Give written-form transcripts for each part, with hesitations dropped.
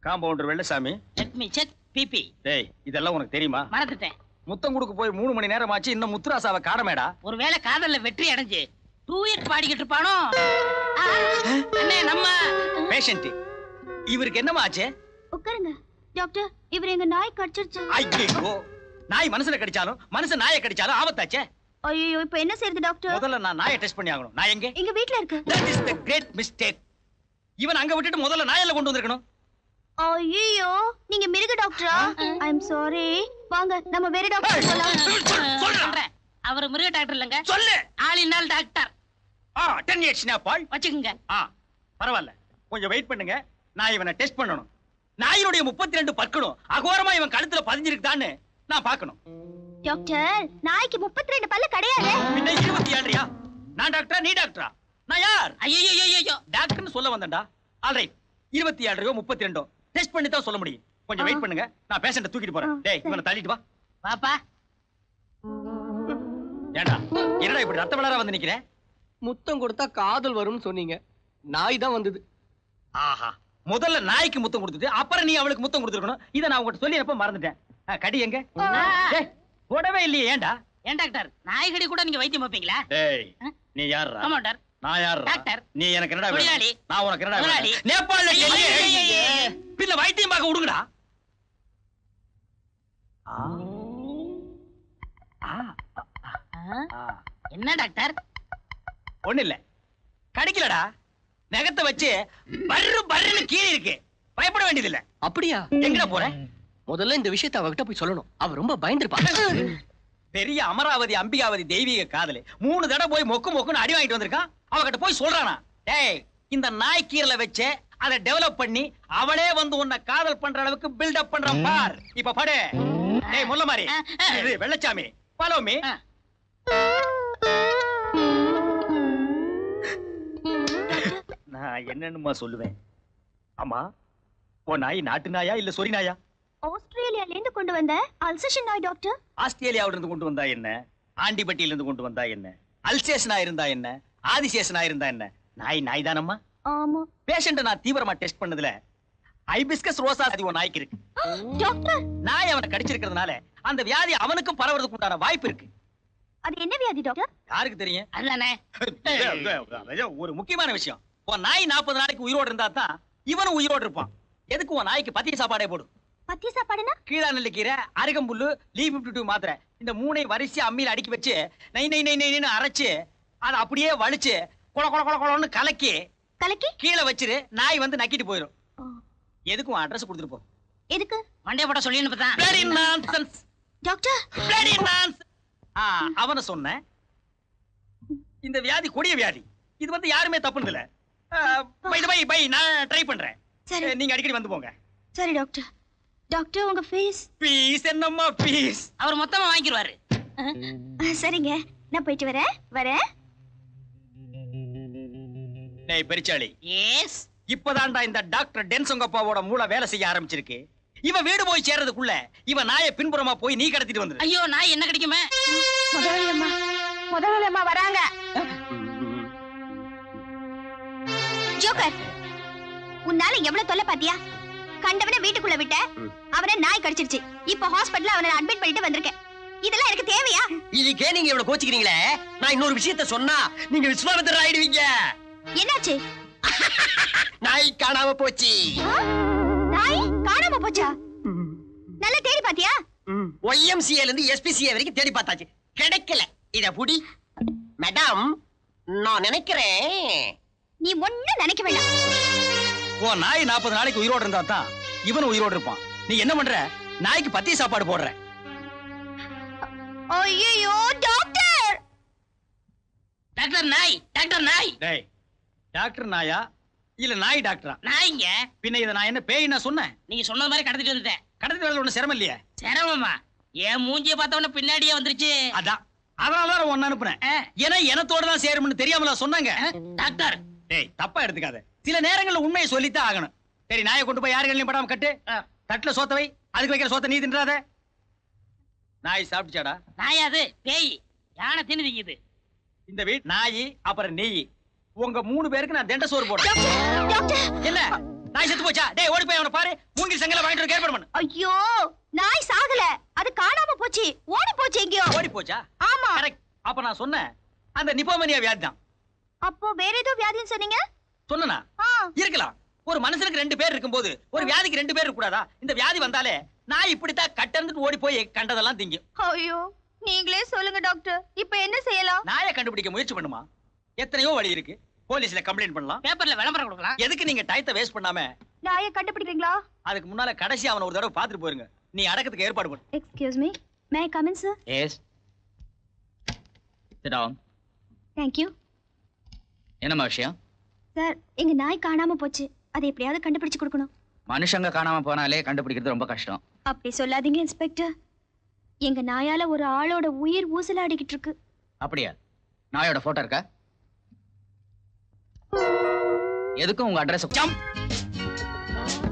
Compounder Vellasamy. Let me check BP. டேய் இதெல்லாம் உனக்கு தெரியுமா? மறந்துட்டேன். முத்தம் கொடுக்க போய் 3 மணி நேரம் ஆச்சு, இன்னும் முத்துராசாவை காணமேடா. ஒருவேளை காதல்ல வெற்றி அடைஞ்சு டூயட் பாடிக்கிட்டு இருப்பானோ? அண்ணே நம்ம பேஷண்ட் இவருக்கு என்னமா ஆச்சு? உட்காருங்க டாக்டர். இவர் எங்க நாய் கடிச்சிருச்சு. ஐயோ, நாய் மனுஷனை கடிச்சாலும் மனுஷன் நாயை கடிச்சாலும் ஆபத்தாச்சே. ஐயோ இப்போ என்ன செய்யறது டாக்டர்? முதல்ல நான் நாயை டெஸ்ட் பண்ணி ஆகணும். நான் எங்க? எங்க வீட்ல இருக்கு. That is the great mistake. இவன் அங்க விட்டுட்டு முதல்ல நாயெல்லாம் கொண்டு வந்திருக்கணும். ஐயோ நீங்க மிருக டாக்டரா? ஐ அம் சாரி. வாங்க நம்ம வேற டாக்டர் போலாம். சொல்றேன். அவர் மிருக டாக்டர் இல்லங்க. சொல்லு. ஆளினால் டாக்டர். 10 years பால் வச்சுக்கங்க. பரவாயில்ல, கொஞ்சம் வெயிட் பண்ணுங்க. நான் இவனை டெஸ்ட் பண்ணணும். நாயினுடைய 32 பற்களும் அகோரமா இவன் கழுத்துல பதிஞ்சிருக்குதான்னு நான் பார்க்கணும். டாக்டர் நாய்க்கு 32 பல்லு கிடையாது. பின்ன 27யா? நான் டாக்டரா நீ டாக்டரா? நான் யார்? ஐயோ டாக்டர்னு சொல்ல வந்தேன்டா. ஆல்ரைட், 27 32 டெஸ்ட் பண்ணி தான் சொல்ல முடியும். கொஞ்சம் வெயிட் பண்ணுங்க, நான் பேஷண்ட தூக்கிட்டு போறேன். டேய் இவனை தள்ளிட்டு வா. பாப்பா ஏண்டா என்னடா இப்படி ரத்த வளர வந்து நிக்கிறேன்? முத்தம் கொடுத்தா காதல் வரும்னு சொன்னீங்க, நாய் தான் வந்தது. ஆஹா, முதல்ல நாய்க்கு முத்தம் கொடுத்துட்டு அப்புறம் நீ அவளுக்கு முத்தம் கொடுத்துருக்கணும். இதை நான் உங்ககிட்ட சொல்லி எப்ப மறந்துட்டேன். கடி எங்க? டேய் போடவே இல்லையே. ஏண்டா? ஏன் டாக்டர் நாய்கடி கூட நீங்க வைத்தியம் வைப்பீங்களா? டேய் நீ யாரா? கமாண்டர். நான் யாரா? டாக்டர். நீ எனக்கு என்னடா தொழிலாளி. நான் உனக்கு என்னடா தொழிலாளி. நேபாளல டெல்லி ஐயே. பின்ன வைத்தியம் பார்க்க விடுங்கடா. என்ன டாக்டர்? ஒண்ணு இல்ல, கடிக்கலடா. நகத்தை வச்சு பர்ரு பர்ருன்னு கீழே இருக்கு. பயப்பட வேண்டியது இல்ல. அப்படியா? எங்கடா போற? முதல்ல இந்த விஷயத்தை அவகிட்ட போய் சொல்லணும். அவ ரொம்ப பயந்துருப்பா. பெரிய அமராவதி அம்பிகாவதி தெய்வீக காதலி 3 தடவை போய் மொக்கு மொக்குன்னு அடி வாங்கிட்டு வந்திருக்கான். அவகிட்ட போய் சொல்றானா, டேய் இந்த நாய் கீரல வச்சு அதை டெவலப் பண்ணி அவளே வந்து உன்னை காதல் பண்ற அளவுக்கு பில்டப் பண்ற பார். இப்ப படு. டேய் முல்ல மாதிரி இது வெள்ளச்சாமி, ஃபாலோ மீ. நான் என்னன்னுமா சொல்லுவேன். ஆமா, உன் நாய் நாட்டு நாயா இல்ல சொரி நாயா? ஆஸ்திரேலியால இருந்து கொண்டு வந்த அல்சேஷன் நாய் டாக்டர். ஆஸ்திரேலியாவில இருந்து கொண்டு வந்தா என்ன, ஆண்டிபட்டியில இருந்து கொண்டு வந்தா என்ன, அல்சேஷனா இருந்தா என்ன, ஆதிசேஷனா இருந்தா என்ன, நாய் நாய் தானம்மா. ஆமா பேஷண்ட நான் தீவிரமா டெஸ்ட் பண்ணதுல ஹைபிஸ்கஸ் ரோசா அது ஒரு நாய்க்கு இருக்கு. டாக்டர் நாய் அவனை கடிச்சிருக்கிறதுனால அந்த வியாதி அவனுக்கும் பரவறதுக்கு உண்டான வாய்ப்பு இருக்கு. அது என்ன வியாதி டாக்டர்? யாருக்கு தெரியும்? அதுதானே ஒரு முக்கியமான விஷயம். உன் நாய் 40 நாளைக்கு உயிரோடு இருந்தா தான் இவனும் உயிரோடு இருப்பான். எதுக்கு உன் நாய்க்கு பத்திய சாப்பாடே போடு. பத்திய சாப்பாடுனா? கீழா நெல்லிக்கீரை, அருகம்புல்லு, லீ52 மாத்திரை, இந்த 3 வரிசையா அம்மியில அடுக்கி வச்சு நை நை நை நைன்னு அரைச்சு அதை அப்படியே வலிச்சு கொல கொல கொல கொலன்னு கலக்கி கலக்கி கீழே வச்சிரு. நாய் வந்து நக்கிட்டு போயிடும். எதுக்கு உன் அட்ரஸ் கொடுத்துட்டு போ. எதுக்கு? மண்டே போட சொல்லி அனுப்புதான். Bloody nonsense. Doctor Bloody nonsense. அவன சொன்ன இந்த வியாதி கொடிய வியாதி. இது வந்து யாருமே தப்புனது இல்ல. பை நான் ட்ரை பண்றேன். சரி நீங்க அடிக்கடி வந்து போங்க. சரி டாக்டர். டாக்டர் உங்க ஃபீஸ்? பீஸ் என்னம்மா பீஸ்? அவர் மொத்தமா வாங்கிடுவாரு. சரிங்க, நான் போயிட்டு வரேன். டேய் பெரிச்சாளி, எஸ் இப்பதான்டா இந்த டாக்டர் டென்சங்கப்பாவோட மூளை வேலை செய்ய ஆரம்பிச்சிருக்கு. இவ வீடு போய் சேர்றதுக்குள்ள இவ நாயை பின்புறமா போய் நீ கடத்திட்டு வந்துரு. ஐயோ நாய் என்ன கிடைக்குமே. முதலாளி அம்மா வராங்க. ஜோக்கர், உன்னால எவ்வளவு தொல்லை பாத்தியா? கண்டவனை வீட்டுக்குள்ள விட்ட, அவனை நாய் கடிச்சிருச்சு. இப்ப ஹாஸ்பிடல்ல அவனை அட்மிட் பண்ணிட்டு வந்திருக்கேன். இதெல்லாம் எனக்கு தேவையா? இதுக்கே நீங்க இவ்வளவு கோச்சிக்கிறீங்களே. நான் இன்னொரு விஷயத்த சொன்னா நீங்க விஸ்வாமித்திரர் ஆயிடுவீங்க. என்னாச்சு? நாய் காணாம போச்சு. நாய் காணாம போச்சா? நல்லா தேடி பாத்தியா? YMCA இருந்து SPCA வரைக்கும் தேடி பார்த்தாச்சு, கிடைக்கல. இத புடி மேடம். நான் நினைக்கிறேன் நீ ஒண்ணும் நினைக்க வேண்டாம். உன் நாய் 40 நாளைக்கு உயிரோடு இருந்தா தான் இவனும் உயிரோடு இருப்பான். நீ என்ன பண்ற? நாய்க்கு பத்திய சாப்பாடு போடுற. ஐயோ டாக்டர். டாக்டர் நாய், டாக்டர் நாய். டேய் டாக்டர் நாயா இல்ல நாய் டாக்டரா? நாய்ங்க. பின்ன இத நான் என்ன பேய் நான் சொன்னேன்? நீங்க சொன்ன மாதிரி கடத்திட்டு வந்துட்டேன். கடத்திட்டு வரல ஒண்ணு சிரமம் இல்லையே. சிரமமா? என் மூஞ்சிய பார்த்தவன பின்னாடியே வந்துருச்சு. அதான் அதனாலதான் ஒன்னு அனுப்புனேன். ஏன்னா எனத்தோட தான் சேரும்னு தெரியாமல சொன்னாங்க. டாக்டர் டேய் தப்பா எடுத்துக்காத. சில நேரங்கள்ல உண்மையை சொல்லித்தான் ஆகணும். சரி நாயை கொண்டு போய் யாருகளையும் படாம கட்டு. தட்டுல சோத்த வை. அதுக்கு வைக்கிற சோத்த நீ தின்றாத. நாய் சாப்பிடுச்சாடா? நாயாது பேய். யானை தின்னு திங்குது. இந்த வீட் நாய் அப்புறம் நெய் உங்க 3 பேருக்கு நான் தண்ட சோறு போடுறேன். என்ன நாய் செத்து போச்சா? டேய் ஓடி போய் அவனை பாரு. மூங்கில் செங்கல வாங்கிட்டு வந்து ஏற்பாடு பண்ணு. ஐயோ நாய் சாகல, அது காணாம போச்சு, ஓடி போச்சு எங்கேயோ. ஓடி போச்சா? ஆமா. கரெக்ட். அப்ப நான் சொன்னேன் அந்த நிப்போமனியா வியாதி தான். அப்போ வேற ஏதோ வியாதின்னு சொன்னீங்க? சொன்னனா? ஆ. இருக்கலாம். ஒரு மனுஷனுக்கு 2 பேர் இருக்கும்போது ஒரு வியாதிக்கு 2 பேர் இருக்க கூடாதா? இந்த வியாதி வந்தாலே நான் இப்படித்தான் கட்டர்ந்துட்டு ஓடி போய் கண்டதெல்லாம் திங்கும். ஐயோ நீங்களே சொல்லுங்க டாக்டர், இப்போ என்ன செய்யலாம்? நாயை கண்டுபிடிக்க முயற்சி பண்ணுமா? எத்தனையோ வழி இருக்கு. போலீஸ்ல கம்ப்ளைண்ட் பண்ணலாம், பேப்பர்ல விளம்பரம் கொடுக்கலாம். எதுக்கு நீங்க டயத்தை வேஸ்ட் பண்ணாம நாயை கண்டுபிடிக்கிறீங்களா? அதுக்கு முன்னால கடைசி அவன ஒரு தடவை பாத்துட்டு போயிருங்க. நீ அடக்கத்துக்கு ஏற்பாடு பண்ணு. Excuse me, may I come in sir? Yes, sit down. Thank you. என்னம்மா விஷயம்? சார் எங்க நாய் காணாம போச்சு, அதை எப்படியாவது கண்டுபிடிச்சு கொடுக்கணும். மனுஷங்க காணாம போனாலே கண்டுபிடிக்கிறது ரொம்ப கஷ்டம். அப்படி சொல்லாதீங்க இன்ஸ்பெக்டர், எங்க நாயால ஒரு ஆளோட உயிர் ஊசலாடிக்கிட்டு இருக்கு. அப்படியா? நாயோட போட்டோ இருக்கா? எதுக்கும் உங்க அட்ரஸ்.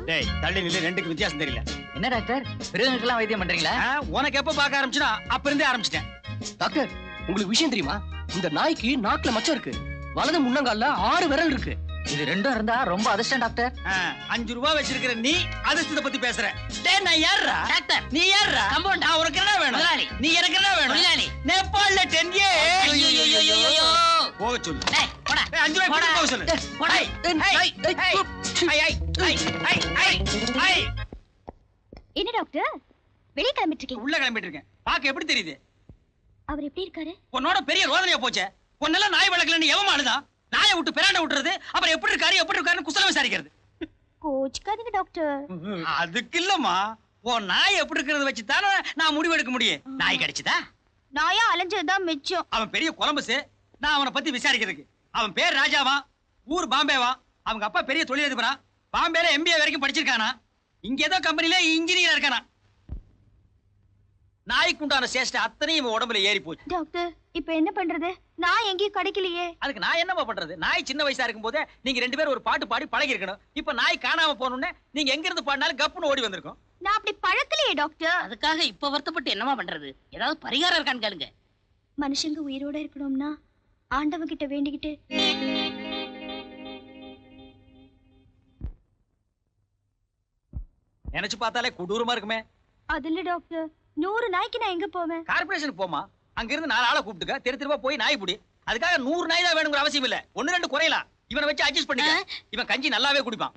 டேய் தள்ளி நில்லு, ரெண்டுக்கு வித்தியாசம் தெரியல. என்ன டாக்டர், மிருகங்களுக்கெல்லாம் வைத்தியம் பண்றீங்களா? உனக்கு எப்ப பார்க்க ஆரம்பிச்சுனா அப்ப இருந்தே ஆரம்பிச்சிட்டேன். டாக்டர், உங்களுக்கு விஷயம் தெரியுமா? இந்த நாய்க்கு நாக்குல மச்சம் இருக்கு, வலது முன்னங்கால்ல 6 விரல் இருக்கு. இது ரெண்டும் இருந்தா ரொம்ப அதிர்ஷ்டம் டாக்டர். 5 ரூபாய் வச்சிருக்கிற நீ அதிர்ஷ்டத்தை பத்தி பேசுற. டேய் நான் யாரா? டாக்டர். நீ யாரா? கம்பவுண்டர். நான் உனக்கு என்ன வேணும்? முதலாளி. நீ எனக்கு என்ன வேணும்? முதலாளி. நேபாள்ல 10 இயர்ஸ். ஐயோ. போக சொல்லு. டேய் போடா. 5 ரூபாய் கொடுத்து போக சொல்லு. போடா. என்ன டாக்டர் வெளியே கிளம்பிட்டு இருக்கீங்க? உள்ள கிளம்பிட்டு இருக்கேன். பாக்க எப்படி தெரியுது? அவர் எப்படி இருக்காரு? உன்னோட பெரிய ரோதனையா போச்சே. உன்னெல்லாம் நாய் வளர்க்கலன்னு எவன் ஆளுதான்? நாயை விட்டு பிராண்ட விட்டுறது, அப்புறம் எப்படி இருக்காருன்னு குசலம் விசாரிக்கிறது. கோச்சுக்காதீங்க டாக்டர். அதுக்கு இல்லம்மா, உன் நாய் எப்படி இருக்கிறத வச்சுதானே நான் முடிவு எடுக்க முடியும். நாய் கிடைச்சதா? நாயா அலைஞ்சதுதான் மிச்சம். அவன் பெரிய கொலம்பஸ். நான் அவனை பத்தி விசாரிக்கிறதுக்கு. அவன் பேர் ராஜாவா, ஊர் பாம்பேவா, அவங்க அப்பா பெரிய தொழிலதிபரா, பாம்பேல MBA வரைக்கும் படிச்சிருக்கானா, இங்க ஏதோ கம்பெனில இன்ஜினியரா இருக்கானா. நாய்க்கு உண்டான சேஷ்ட அத்தனையும் இவன் உடம்புல ஏறி போச்சு. டாக்டர் இப்ப என்ன பண்றது? நான் எங்கேயும் கிடைக்கலையே. அதுக்கு நான் என்னமா பண்றது? நாய் சின்ன வயசா இருக்கும் போதே நீங்க 2 பேரும் ஒரு பாட்டு பாடி பழகி இருக்கணும். இப்ப நாய் காணாம போனோம்னே நீங்க எங்க இருந்து பாடினாலும் கப்புன்னு ஓடி வந்திருக்கும். நான் அப்படி பழக்கலையே டாக்டர். அதுக்காக இப்ப வருத்தப்பட்டு என்னமா பண்றது? ஏதாவது பரிகாரம் இருக்கான்னு கேளுங்க. மனுஷங்க உயிரோட இருக்கணும்னா ஆண்டவன் கிட்ட வேண்டிக்கிட்டு நினைச்சு பார்த்தாலே கொடூரமா இருக்குமே. அது இல்ல டாக்டர், 100 நாய்க்கு நான் எங்க போவேன்? கார்பரேஷனுக்கு போமா, அங்க இருந்து 4 ஆளை கூப்பிட்டுக்க, தெருவா போய் நாய் புடி. அதுக்காக 100 நாய் தான் வேணுங்கிற அவசியம் இல்ல, 1-2 குறையலாம். இவனை வச்சு அட்ஜஸ்ட் பண்ணிக்க. இவன் கஞ்சி நல்லாவே குடிப்பான்.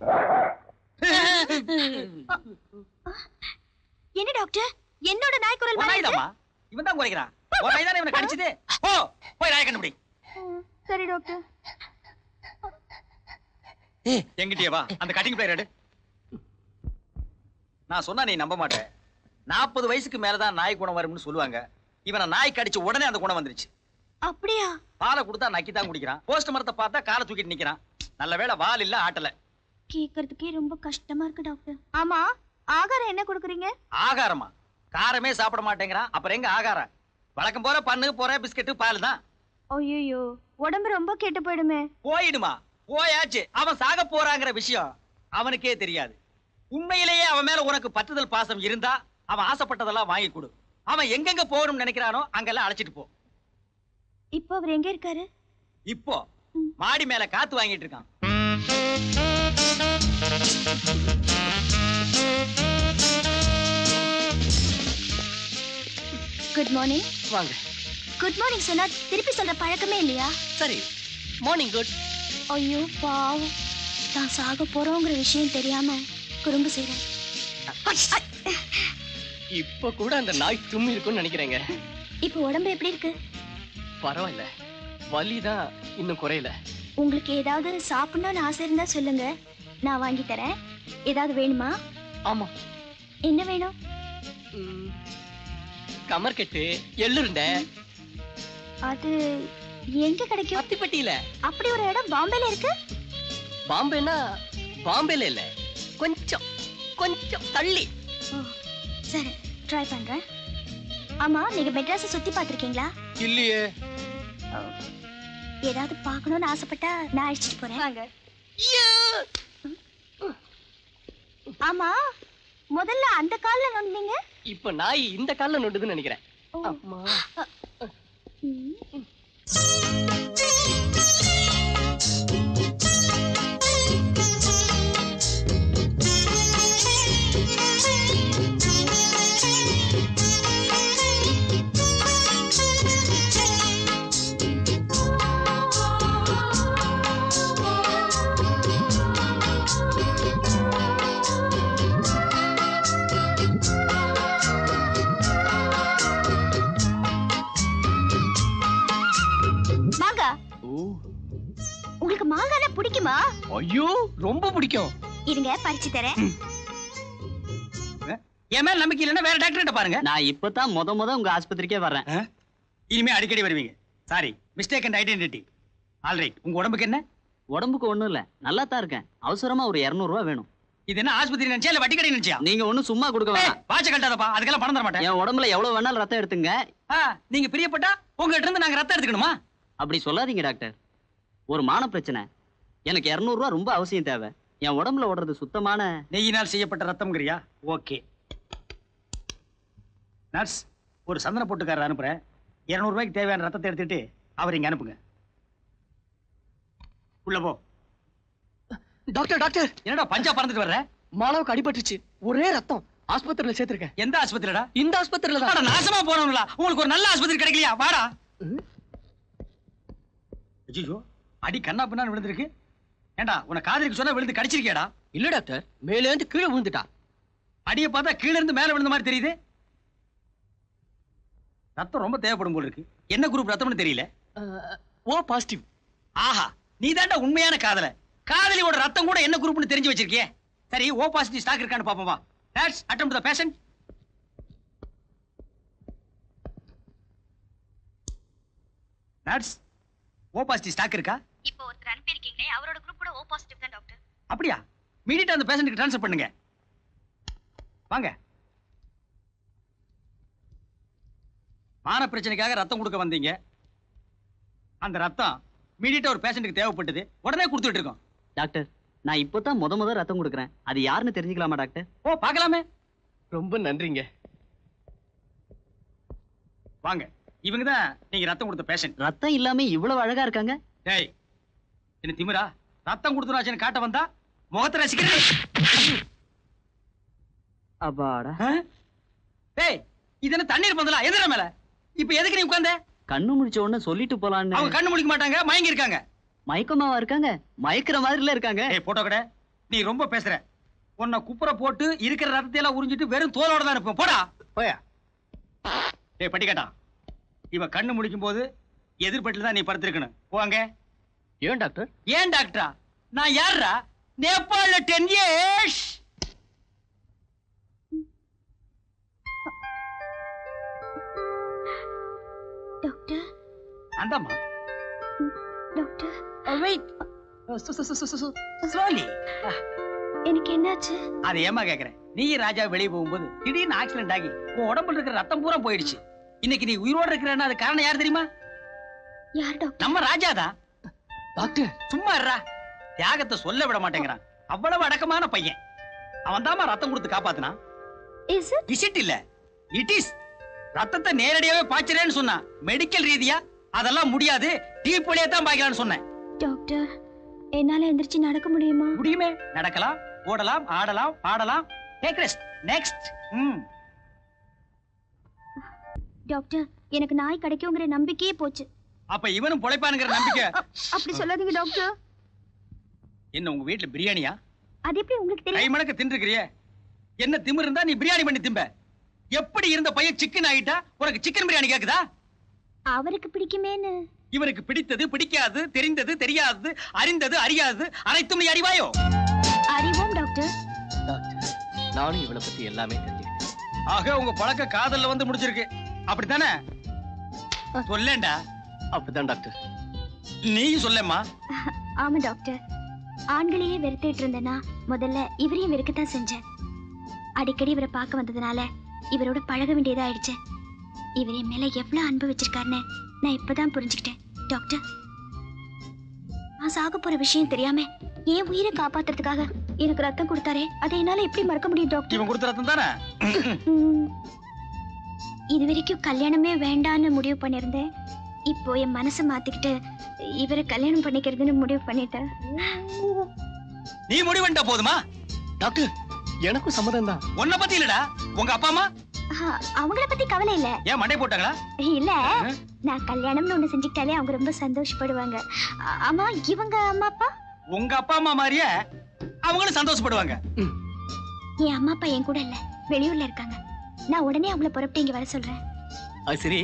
என்ன டாக்டர், என்னோட நாய் குரல் மாதிரி இருக்கு? நாய்தாமா, இவன் தான் குறைக்கிறான். ஒரு நாய் தானே இவனை கடிச்சது. போ போய் நாயை கண்டுபிடி. சரி டாக்டர். எங்கிட்டே வா, அந்த கட்டிங் பிளேயர் எடு. நான் சொன்னா நீ நம்ப மாட்டேன். 40 வயசுக்கு மேலதான் நாய் குணம் வரும்னு சொல்லுவாங்க. இவனை நாய் கடிச்ச உடனே அந்த குணம் வந்துருச்சு. அப்படியா? பாலை கொடுத்தா நக்கி தான் குடிக்கிறான். போஸ்ட் மரத்தை பார்த்தா காலை தூக்கிட்டு நிக்கிறான். நல்ல வேளை வால் இல்ல, ஆட்டல. கேக்குறதுக்கே ரொம்ப கஷ்டமா இருக்கு டாக்டர். ஆமா, ஆகாரம் என்ன கொடுக்குறீங்க? ஆகாரமா? காரமே சாப்பிட மாட்டேங்கிறான், அப்புறம் எங்க ஆகாரம்? வழக்கம் போற பண்ணு போற பிஸ்கட் பால் தான். ஐயோ, உடம்பு ரொம்ப கெட்டு போயிடுமே. போயிடுமா? போயாச்சு. அவன் சாக போறாங்கிற விஷயம் அவனுக்கே தெரியாது. உண்மையிலேயே அவன் மேல உனக்கு பற்றுதல் பாசம் இருந்தா அவன் ஆசைப்பட்டதெல்லாம் வாங்கி கொடு. அவன் எங்கெங்க போகணும்னு நினைக்கிறானோ அங்கெல்லாம் அழைச்சிட்டு போ. இப்போ அவர் எங்க இருக்காரு? இப்போ மாடி மேல காத்து வாங்கிட்டு இருக்கான். Good morning. வாங்க. குட் மார்னிங் சொன்னா திருப்பி சொல்ற பழக்கமே இல்லையா? சரி, மார்னிங் குட். ஐயோ பாவம், தான் சாக போறோங்கிற விஷயம் தெரியாம குறும்பு செய்றேன். இப்ப கூட அந்த நாய் தும்மி இருக்கும்னு நினைக்கிறேங்க. இப்போ உடம்பு எப்படி இருக்கு? பரவாயில்ல, வலிதான் இன்னும் குறையல. உங்களுக்கு ஏதாவது சாப்பிடணும்னு ஆசை இருந்தா சொல்லுங்க, நான் வாங்கி தரேன். ஏதாவது வேணுமா? ஆமா. என்ன வேணும்? கமர்கட்டு, எள்ளுருண்டை. அது எங்க கிடைக்கும்? அத்திப்பட்டியில. அப்படி ஒரு இடம் பாம்பேல இருக்கு? பாம்பேனா பாம்பேல இல்ல, கொஞ்சம் கொஞ்சம் தள்ளி. சரி, ட்ரை பண்றேன். ஆமா, நீங்க மெட்ராஸை சுத்தி பார்த்திருக்கீங்களா? இல்லையே. ஏதாவது பார்க்கணும்னு ஆசைப்பட்டா நான் அழைச்சிட்டு போறேன். வாங்க. ஆமா, முதல்ல அந்த கால்ல நோண்டினீங்க, இப்ப நாய் இந்த கால்ல நோண்டுதுன்னு நினைக்கிறேன். அம்மா. ஐயோ ரொம்ப பிடிக்கும். இருங்க பறிச்சு தரேன். என் மேல நம்பிக்கை இல்லைன்னா வேற டாக்டர் கிட்ட பாருங்க. நான் இப்பதான் முத உங்க ஆஸ்பத்திரிக்கே வர்றேன். இனிமே அடிக்கடி வருவீங்க. Sorry, mistake and identity. Alright, உங்க உடம்புக்கு என்ன? உடம்புக்கு ஒண்ணும் இல்ல, நல்லா தான் இருக்கேன். அவசரமா ஒரு 200 ரூபாய் வேணும். இது என்ன ஆஸ்பத்திரி நினைச்சா இல்ல வட்டி கடை நினைச்சியா? நீங்க ஒண்ணும் சும்மா கொடுக்க வேணாம். வாட்ச கட்டாதப்பா, அதுக்கெல்லாம் பணம் தர மாட்டேன். என் உடம்புல எவ்வளவு வேணாலும் ரத்தம் எடுத்துங்க. நீங்க பிரியப்பட்டா உங்ககிட்ட இருந்து நாங்க ரத்தம் எடுத்துக்கணுமா? அப்படி சொல்லாதீங்க டாக்டர். ஒரு மான பிரச்சனை. எனக்கு 200 ரூபாய் ரொம்ப அவசியம் தேவை. என் உடம்புல ஓடுறது சுத்தமான நெய்யினால் செய்யப்பட்ட ரத்தம்ங்கறியா? ஓகே நர்ஸ், ஒரு சந்தன போட்டுக்காரர் அனுப்புறேன். 200 ரூபாய்க்கு தேவையான ரத்தத்தை எடுத்துட்டு அவர் இங்க அனுப்புங்க. உள்ள போ. டாக்டர் டாக்டர், என்னடா பஞ்சா பறந்துட்டு வர்ற? மாலாவுக்கு அடிபட்டுச்சு, ஒரே ரத்தம். ஆஸ்பத்திரியில சேர்த்திருக்கேன். எந்த ஆஸ்பத்திரிடா? இந்த ஆஸ்பத்திரியில தான். அட நாசமா போனவங்களா, உங்களுக்கு ஒரு நல்ல ஆஸ்பத்திரி கிடைக்கலையா? வாடா. ஐயோ, அடி கண்ணா பின்னான்னு விழுந்திருக்கு. ஏண்டா உன காதலிக்கு சொன்னா விழுந்து கடிச்சிருக்கியாடா? இல்ல டாக்டர், மேலே இருந்து கீழே விழுந்துட்டா. அடியை பார்த்தா கீழ இருந்து மேல விழுந்த மாதிரி தெரியுது. ரத்தம் ரொம்ப தேவைப்படும் போல இருக்கு. என்ன குரூப் ரத்தம்னு தெரியல. O positive. ஆஹா, நீ தாண்டா உண்மையான காதல. காதலியோட ரத்தம் கூட என்ன குரூப்னு தெரிஞ்சு வச்சிருக்கியே. சரி, ஓ பாசிட்டிவ் ஸ்டாக் இருக்கான்னு பாப்போம் வா. Nurse, attend to the patient. Nurse, O positive stock இருக்கா? இப்போ ஒருத்தர் அனுப்பியிருக்கீங்களே, அவரோட குரூப் கூட ஓ பாசிட்டிவ் தான் டாக்டர். அப்படியா? இமிடியேட்டா அந்த பேஷண்ட்க்கு ட்ரான்ஸ்ஃபர் பண்ணுங்க. வாங்க. மான பிரச்சனைக்காக ரத்தம் கொடுக்க வந்தீங்க. அந்த ரத்தம் இமிடியேட்டா ஒரு பேஷண்ட்க்கு தேவைப்பட்டது. உடனே கொடுத்துட்டு இருக்கோம். டாக்டர், நான் இப்பதான் முத ரத்தம் கொடுக்குறேன். அது யாருன்னு தெரிஞ்சுக்கலாமா டாக்டர்? ஓ, பார்க்கலாமே. ரொம்ப நன்றிங்க. வாங்க, இவங்க தான் நீங்க ரத்தம் கொடுத்த பேஷண்ட். ரத்தம் இல்லாம இவ்வளவு அழகா இருக்காங்க. டேய், என்ன திமிரா? ரத்தம் கொடுத்துனாச்சுன்னு காட்ட வந்தா முகத்தை ரசிக்கிறேன். அப்பாடா. டேய், இது என்ன தண்ணீர் பந்தலா? எதிர மேல. இப்ப எதுக்கு நீ உட்கார்ந்த? கண்ணு முடிச்ச உடனே சொல்லிட்டு போலான்னு. அவங்க கண்ணு முழிக்க மாட்டாங்க, மயங்கி இருக்காங்க. மயக்கமாவா இருக்காங்க? மயக்கிற மாதிரில இருக்காங்க. ஏய் போட்டோ கடை, நீ ரொம்ப பேசுற. உன்னை குப்புற போட்டு இருக்கிற ரத்தத்தை எல்லாம் உறிஞ்சிட்டு வெறும் தோலோட தான் இருப்போம். போடா போயா. டேய் பட்டிக்காட்டா, இவ கண்ணு முழிக்கும் போது எதிர்பட்டில தான் நீ படுத்திருக்கணும். போங்க. ஏன் டாக்டர்? ஏன் டாக்டரா? நான் யாரா? நேபாள 10 years. டாக்டர் அந்தம்மா. Doctor wait. ஸ்லோலி. எனக்கு என்னாச்சு? அதை ஏமா கேக்குறேன்? நீ ராஜா வெளியே போகும்போது திடீர்னு ஆக்சிடென்ட் ஆகி உன் உடம்புல இருக்கிற ரத்தம் பூரா போயிடுச்சு. இன்னைக்கு நீ உயிரோட இருக்கிறன்னா அது காரணம் யார் தெரியுமா? யார் டாக்டர்? நம்ம ராஜாதான். டாக்டர் சும்மா இருடா. தியாகத்தை சொல்ல விட மாட்டேங்கிறான். அவ்வளவு அடக்கமான பையன். அவன் தாமா ரத்தம் கொடுத்து காப்பாத்தினான். Is it? இஸ் இட் இல்ல, இட் இஸ். ரத்தத்தை நேரடியாவே பாய்ச்சறேன்னு சொன்னா. மெடிக்கல் ரீதியா அதெல்லாம் முடியாது, டீப்புலயே தான் பாய்க்கலாம்னு சொன்னேன். டாக்டர், என்னால எந்திரிச்சு நடக்க முடியுமா? முடியுமே. நடக்கலாம், ஓடலாம், ஆடலாம், பாடலாம். Take rest. நெக்ஸ்ட். டாக்டர், எனக்கு நாய் கிடைக்குங்கிற நம்பிக்கையே போச்சு. அப்ப இவனும் பொழைப்பானுங்கிற நம்பிக்கை. அப்படி சொல்லாதீங்க டாக்டர். என்ன உங்க வீட்டுல பிரியாணியா? அது எப்படி உங்களுக்கு கை தெரியும்? மணக்க தின்றுக்கிறியே. என்ன திமிரு இருந்தா நீ பிரியாணி பண்ணி திம்ப. எப்படி இருந்த பையன் சிக்கன் ஆகிட்டா உனக்கு சிக்கன் பிரியாணி கேக்குதா? அவருக்கு பிடிக்குமேன்னு. இவனுக்கு பிடித்தது பிடிக்காது, தெரிந்தது தெரியாதது, அறிந்தது அறியாது, அனைத்தும் நீ அறிவாயோ? அறிவோம் டாக்டர். டாக்டர், நானும் இவளை பத்தி எல்லாமே தெரிஞ்சுக்கிட்டேன். ஆக உங்க பழக்க காதல்ல வந்து முடிச்சிருக்கு. அப்படித்தானே? சொல்லேண்டா. அப்படிதான் டாக்டர். நீயும் சொல்லேம்மா. ஆமா டாக்டர், ஆண்களையே வெறுத்துட்டு இருந்தேன்னா முதல்ல இவரையும் வெறுக்கத்தான் செஞ்சேன். அடிக்கடி இவரை பார்க்க வந்ததுனால இவரோட பழக வேண்டியதா ஆயிடுச்சு. இவர் என் மேல எவ்வளவு அன்பு வச்சிருக்காருன்னு நான் இப்பதான் புரிஞ்சுக்கிட்டேன். டாக்டர், நான் சாக போற விஷயம் தெரியாம என் உயிரை காப்பாத்துறதுக்காக எனக்கு ரத்தம் கொடுத்தாரே, அதை என்னால எப்படி மறக்க முடியும் டாக்டர்? இவன் கொடுத்த ரத்தம் தானே? இது வரைக்கும் கல்யாணமே வேண்டான்னு முடிவு பண்ணிருந்தேன். இப்போ என் மனசை மாத்திக்கிட்டு இவரை கல்யாணம் பண்ணிக்கிறதுன்னு முடிவு பண்ணிட்டேன். நீ முடிவு பண்ணிட்டா போதுமா? டாக்டர், எனக்கும் சம்மதம் தான். உன்னை பத்தி இல்லடா, உங்க அப்பா அம்மா. அவங்கள பத்தி கவலை இல்ல. ஏன் மண்டை போட்டாங்களா? இல்ல, நான் கல்யாணம்னு ஒண்ணு செஞ்சுக்கிட்டாலே அவங்க ரொம்ப சந்தோஷப்படுவாங்க. ஆமா, இவங்க அம்மா அப்பா? உங்க அப்பா அம்மா மாதிரியே அவங்களும் சந்தோஷப்படுவாங்க. என் அம்மா அப்பா என் கூட இல்ல, வெளியூர்ல இருக்காங்க. நான் உடனே அவங்கள புறப்பட்டு இங்க வர சொல்றேன். சரி,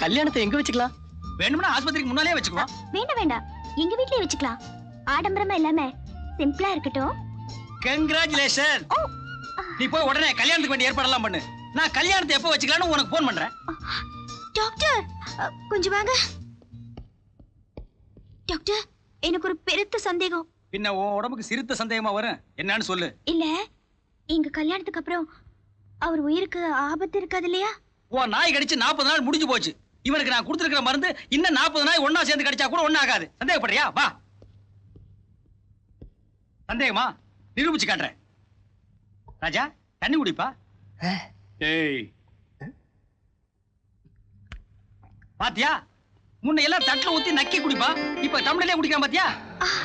கல்யாணத்தை எங்க வச்சுக்கலாம்? வேணும்னா ஆஸ்பத்திரிக்கு முன்னாலே வச்சுக்குவோம். வேண்டாம் வேண்டாம், எங்க வீட்லயே வச்சுக்கலாம். ஆடம்பரமா இல்லாம சிம்பிளா இருக்கட்டும். கங்க்ராச்சுலேஷன். நீ போய் உடனே கல்யாணத்துக்கு வேண்டிய ஏற்பாடெல்லாம் பண்ணு. நான் கல்யாணத்தை எப்போ வச்சுக்கலாம்னு உனக்கு போன் பண்றேன். டாக்டர் கொஞ்சம் வாங்க. டாக்டர் எனக்கு ஒரு பெருத்த சந்தேகம். பின்ன உன் உடம்புக்கு சிறுத்த சந்தேகமா வரும். என்னன்னு சொல்லு. இல்ல எங்க கல்யாணத்துக்கு அப்புறம் அவர் உயிருக்கு ஆபத்து இருக்காது இல்லையா? உன் நாய் கடிச்சு 40 நாள் முடிஞ்சு போச்சு. இவனுக்கு நான் கொடுத்துருக்கிற மருந்து இன்னும் 40 நாய் ஒன்னா சேர்ந்து கடிச்சா கூட ஒன்னும் ஆகாது. சந்தேகப்படுறியா? வா. சந்தேகமா நிரூபிச்சு காட்டுறேன். ராஜா தண்ணி குடிப்பா. ஏய் பாத்தியா, முன்ன எல்லாம் தட்டுல ஊத்தி நக்கி குடிப்பா, இப்ப டம்ளர்லயே குடிக்கிறான் பாத்தியா?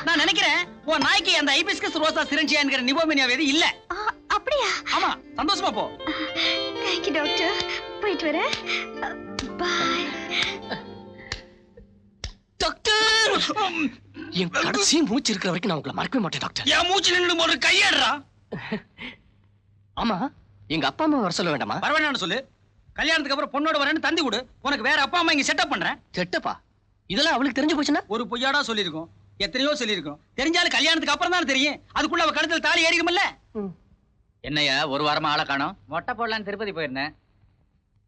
நான் நினைக்கிறேன் உன் நாய்க்கு அந்த ஹைபிஸ்கஸ் ரோசா சிரஞ்சியாங்கிற நிமோனியா வேதி இல்ல. அப்படியா? ஆமா, சந்தோஷமா போ. Thank you doctor. போயிட்டு வரேன். பாய். டாக்டர், என் கடைசி மூச்சு இருக்கிற வரைக்கும் நான் உங்களை மறக்கவே மாட்டேன் டாக்டர். என் மூச்சு நின்று ஒரு கையேடுறா. ஆமா, எங்க அப்பா அம்மா வர சொல்ல வேண்டாமா? வர வேண்டாம்னு சொல்லு. கல்யாணத்துக்கு அப்புறம் பொண்ணோட வரேன்னு தந்தி கொடு. உனக்கு வேற அப்பா அம்மா இங்க செட்டப் பண்றேன். செட்டப்பா? இதெல்லாம் அவளுக்கு தெரிஞ்சு போச்சுன்னா? ஒரு பொய்யாடா சொல்லிருக்கோம், எத்தனையோ சொல்லிருக்கோம். தெரிஞ்சாலும் கல்யாணத்துக்கு அப்புறம் தான் தெரியும். அதுக்குள்ள அவ கழுத்துல தாலி ஏறிக்கும்ல. என்னையா ஒரு வாரமா ஆளை காணோம்? மொட்டை போடலான்னு திருப்பதி போயிருந்தேன்.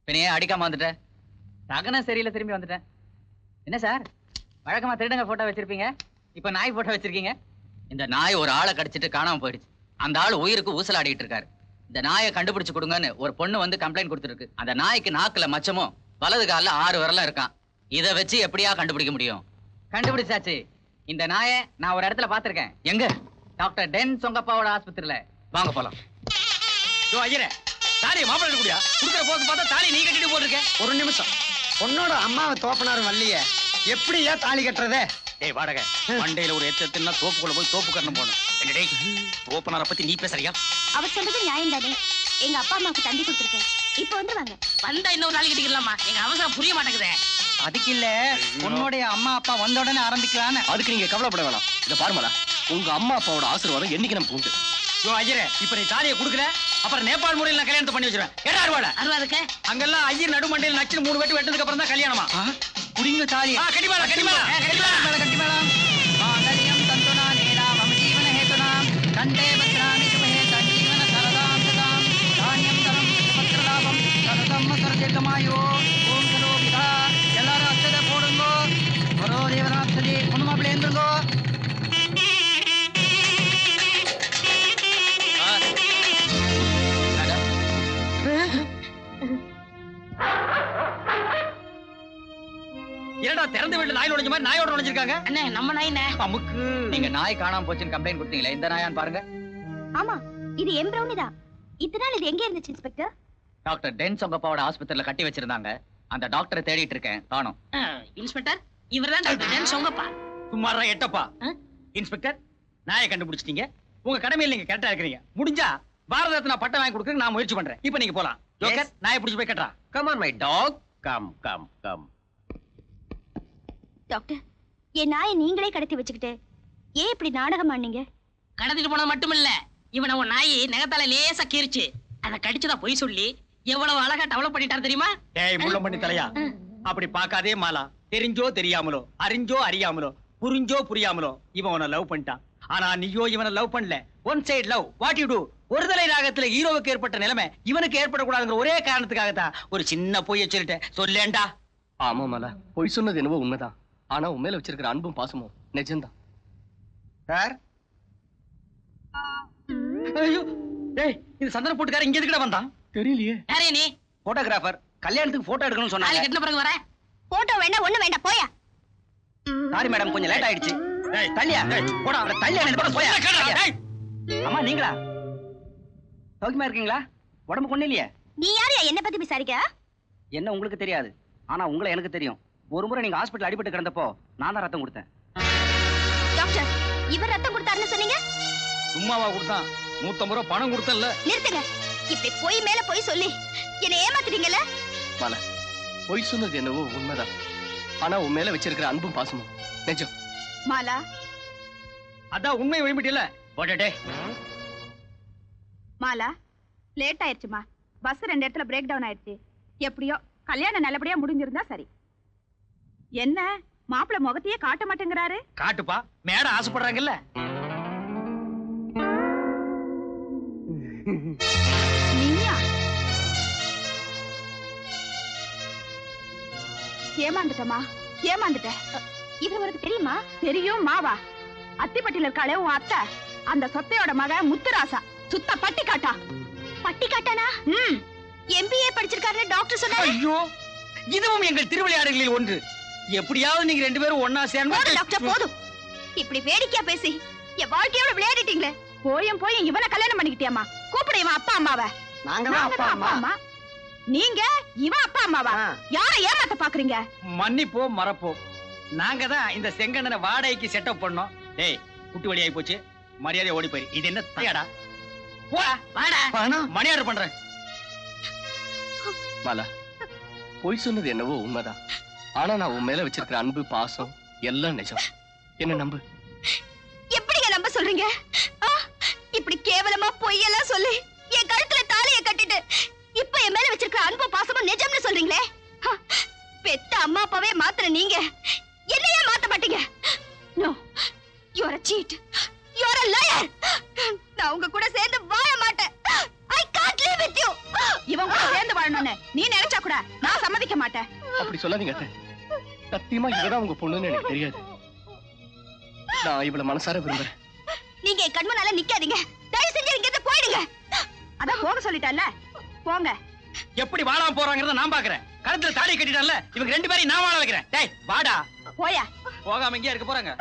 பின்னையே அடிக்காம வந்துட்டேன். தகனம் சரியில்லை, திரும்பி வந்துட்டேன். என்ன சார், வழக்கமா திருடங்க போட்டோ வச்சிருப்பீங்க, இப்ப நாய் போட்டோ வச்சிருக்கீங்க. இந்த நாய் ஒரு ஆளை கடிச்சிட்டு காணாம போயிடுச்சு. அந்த ஆள் உயிருக்கு ஊசலாடிட்டு இருக்காரு. இந்த நாயை கண்டுபிடிச்சு கொடுங்கன்னு ஒரு பொண்ணு வந்து கம்ப்ளைண்ட் கொடுத்துருக்கு. அந்த நாய்க்கு நாக்குல மச்சமும் வலது காலில் 6 விரலும் இருக்கான். இதை வச்சு எப்படியா கண்டுபிடிக்க முடியும்? கண்டுபிடிச்சாச்சு. இந்த நாயை நான் ஒரு இடத்துல பாத்திருக்கேன். எங்க? டாக்டர் டென் சொங்கப்பாவோட ஆஸ்பத்திரியில. வாங்க போலாம். ஐயரே, தாலியை மாப்பிள்ளை கூடியா குடுக்கிற போக்கு பார்த்தா தாலி நீ கட்டிட்டு போட்டிருக்க. ஒரு நிமிஷம், பொண்ணோட அம்மாவை தோப்பனாரும் வரலைய, எப்படியா தாலி கட்டுறதே? டேய் வாடகை, மண்டையில ஒரு எத்தனா தோப்புக்குள்ள போய் தோப்பு கட்டணும் போகணும். என்ன டேய், தோப்பனாரை பத்தி நீ பேசுறியா? அவர் சொல்றது நியாயம் தானே. எங்க அப்பா அம்மாவுக்கு தந்தி கொடுத்துருக்கேன். இப்போ வந்துருவாங்க. வந்தா இன்னொரு நாளைக்கு கட்டிக்கலாமா? எங்க அவசரம் புரிய மாட்டேங்குதே. அதுக்கு இல்ல, உன்னுடைய அம்மா அப்பா வந்த உடனே ஆரம்பிக்கலான்னு. அதுக்கு நீங்க கவலைப்பட வேணாம். இத பாருமாடா, உங்க அம்மா அப்பாவோட ஆசீர்வாதம் என்னைக்கு நமக்கு உண்டு. ஐயரே, இப்ப நீ தாலியை குடுக்கல, அப்புறம் நேபாள் முறையில் நான் கல்யாணத்தை பண்ணி வச்சிருவேன். ஏடா அறுவாட அறுவாதுக்கு அங்கெல்லாம் ஐயர் நடுமண்டையில் நச்சு 3 வெட்டு வெட்டதுக்கு அப்புறம் தான் கல்யாணமா. குடிங்க தாலி. கட்டிமாடா கட்டிமாடா கட்டிமேளம் மாங்கல்யம் தந்துனா நேனா மம ஜீவன ஹேதுனாம் கண்டே பத்ராமி சுபஹே சஞ்சீவன சரதாம் சதாம் தானியம் தரம் பத்ரலாபம் சரதம் சரதேகமாயோ ஓம் சரோ விதா. எல்லாரும் அச்சதை போடுங்கோ. ஒரோ தேவராட்சதி பொண்ணு மாப்பிள்ளை எழுந்துங்கோ. ஏடா திறந்த வீட்டுல நாய் நுழைஞ்ச மாதிரி நாயோட நுழைஞ்சிருக்காங்க. அண்ணே, நம்ம நாயினே. அமுக்கு. நீங்க நாய் காணாம போச்சுன்னு கம்ப்ளைண்ட் கொடுத்தீங்களே, இந்த நாயான்னு பாருங்க. ஆமா, இது என் பிரௌனி தான். இத்தனை நாள் இது எங்க இருந்துச்சு இன்ஸ்பெக்டர்? டாக்டர் டென் சொங்கப்பாவோட ஆஸ்பத்திரியில கட்டி வச்சிருந்தாங்க. அந்த டாக்டரை தேடிட்டு இருக்கேன், காணோம். இன்ஸ்பெக்டர், இவர்தான் டாக்டர் டென் சொங்கப்பா. சும்மாரா எட்டப்பா. இன்ஸ்பெக்டர், நாயை கண்டுபிடிச்சிட்டீங்க. உங்க கடமையில் நீங்க கரெக்டா இருக்கிறீங்க. முடிஞ்சா பாரத ரத்னா பட்டம் வாங்கி கொடுக்க நான் முயற்சி பண்றேன். இப்ப நீங்க போலாம். ஜோக்கர், நாயை பிடிச்சு போய் கட்டா. Come on my dog, come come come. Doctor, என் நாயை நீங்களே கடத்தி வச்சுக்கிட்டு ஏன் இப்படி நாடகம் ஆனீங்க? கடத்திட்டு போனது மட்டும் இல்ல, இவனை உன் நாய் நகத்தால லேசா கீறிச்சு. அதை கடிச்சுதான் பொய் சொல்லி எவ்வளவு அழகா டெவலப் பண்ணிட்டாரு தெரியுமா? டேய் முள்ள பண்ணி தலையா, அப்படி பார்க்காதே மாலா. தெரிஞ்சோ தெரியாமலோ, அறிஞ்சோ அறியாமலோ, புரிஞ்சோ புரியாமலோ இவன் உன்னை லவ் பண்ணிட்டான். ஆனா நீயோ இவனை லவ் பண்ணல. One side love. What you to? ஒருதலை ராகத்துல ஹீரோவுக்கு ஏற்பட்ட நிலைமை இவனுக்கு ஏற்படக்கூடாதுங்கிற ஒரே காரணத்துக்காகத்தான் ஒரு சின்ன பொய்ய சொல்லிட்டேன். சொல்லேண்டா. ஆமா மலா, பொய் சொன்னது என்னவோ உண்மைதான். ஆனா உன் மேல வச்சிருக்கிற அன்பும் பாசமும் நிஜம்தான். சார், ஐயோ, டேய் இது சந்தன போட்டுக்கார இங்க எதுக்குடா வந்தான்? தெரியலையே. யாரே நீ? போட்டோகிராஃபர், கல்யாணத்துக்கு போட்டோ எடுக்கணும்னு நாளை சொன்னாங்க. கட்டின பிறகு வர. போட்டோ வேண்டாம், ஒண்ணு வேண்டாம், போயா. சாரி மேடம், கொஞ்சம் லேட் ஆயிடுச்சு. டேய் தள்ளியா, டேய் போடா, தள்ளியா நின்னு போயா. டேய் அம்மா, நீங்களா சௌக்கியமா இருக்கீங்களா? உடம்பு கொண்டு இல்லையே. நீ யாரையா என்ன பத்தி விசாரிக்க? என்ன உங்களுக்கு தெரியாது, ஆனா உங்களை எனக்கு தெரியும். ஒரு முறை நீங்க ஹாஸ்பிடல் அடிபட்டு கிடந்தப்போ நான் தான் ரத்தம் கொடுத்தேன். டாக்டர், இவர் ரத்தம் கொடுத்தாருன்னு சொன்னீங்க. சும்மாவா கொடுத்தான்? 150 ரூபாய் பணம் கொடுத்தல. நிறுத்துங்க. இப்படி போய் மேல போய் சொல்லி என்ன ஏமாத்துறீங்கல்ல? மலா, பொய் சொன்னது என்னவோ உண்மைதான். ஆனா உன் மேல வச்சிருக்கிற அன்பும் பாசமும் நிஜம். மாலா, அதான் உண்மை வழிபட்டியல. போடே. மாலா, லேட் ஆயிடுச்சுமா. பஸ் 2 இடத்துல பிரேக் டவுன் ஆயிடுச்சு. எப்படியோ கல்யாணம் நல்லபடியா முடிஞ்சிருந்தா சரி. என்ன மாப்பிள்ள முகத்தையே காட்ட மாட்டேங்கிறாரு? காட்டுப்பா, மேடம் ஆசைப்படுறாங்கல்ல. நீயா? ஏமாந்துட்டமா, ஏமாந்துட்ட. இவர் உனக்கு தெரியுமா? தெரியும் மாவா. அத்திப்பட்டியில இருக்காளே உன் அத்தை, அந்த சொத்தையோட மக முத்துராசா. சுத்த பட்டி காட்டா. பட்டி காட்டானா? MBA படிச்சிருக்காருன்னு டாக்டர் சொன்னாரு. ஐயோ, இதுவும் எங்கள் திருவிளையாடல்களில் ஒன்று. எப்படியாவது நீங்க ரெண்டு பேரும் ஒன்னா போதும் சேர்ந்து டாக்டர், போதும். இப்படி வேடிக்கையா பேசி என் வாழ்க்கையோட விளையாடிட்டீங்களே. போயும் இவனை கல்யாணம் பண்ணிக்கிட்டியாமா? கூப்பிடு இவன் அப்பா அம்மாவ. நாங்க தான் அப்பா அம்மா. நீங்க இவன் அப்பா அம்மாவா? யார ஏமாத்த பாக்குறீங்க? மன்னிப்போம் மறப்போம். நாங்க தான் இந்த செங்கண்ணனை வாடகைக்கு செட்டப் பண்ணோம். டேய், குட்டி வழியாகி போச்சு, மரியாதை ஓடி போயிரு. இது என்ன தயாடா? வாடா. மணி ஆர்டர் பண்றேன். மாலா, பொய் சொன்னது என்னவோ உண்மைதான். ஆனா நான் உன் மேல வச்சிருக்கிற அன்பு, பாசம் எல்லாம் நிஜம். என்ன நம்பு. எப்படிங்க நம்ப சொல்றீங்க? இப்படி கேவலமா பொய்யெல்லாம் சொல்லி என் கழுத்துல தாலியை கட்டிட்டு இப்ப என் மேல வச்சிருக்கிற அன்பு பாசமும் நிஜம்னு சொல்றீங்களே. பெத்த அம்மா அப்பாவே மாத்துற நீங்க என்னையே மாத்த மாட்டீங்க. No, you are a cheat. You are a liar. நான் உங்க கூட சேர்ந்து வாழ மாட்டேன். I can't live with you. இவன் கூட சேர்ந்து வாழணும்னு நீ நினைச்சா கூட நான் சம்மதிக்க மாட்டேன். அப்படி சொல்லாதீங்க அத்தை. சத்தியமா இவதான் உங்க பொண்ணுன்னு எனக்கு தெரியாது. நான் இவளை மனசார விரும்புறேன். நீங்க என் கண்முன்னால நிக்காதீங்க. தயவு செஞ்சு இங்க இருந்து போயிடுங்க. அதான் போக சொல்லிட்டல்ல, போங்க. எப்படி வாழாம போறாங்கறத நான் பாக்குறேன். கழுத்துல தாலி கட்டிட்டான்ல, இவங்க ரெண்டு பேரையும் நான் வாழ வைக்கிறேன். டேய் வாடா. போயா. போகாம எங்கேயா இருக்க போறாங்க?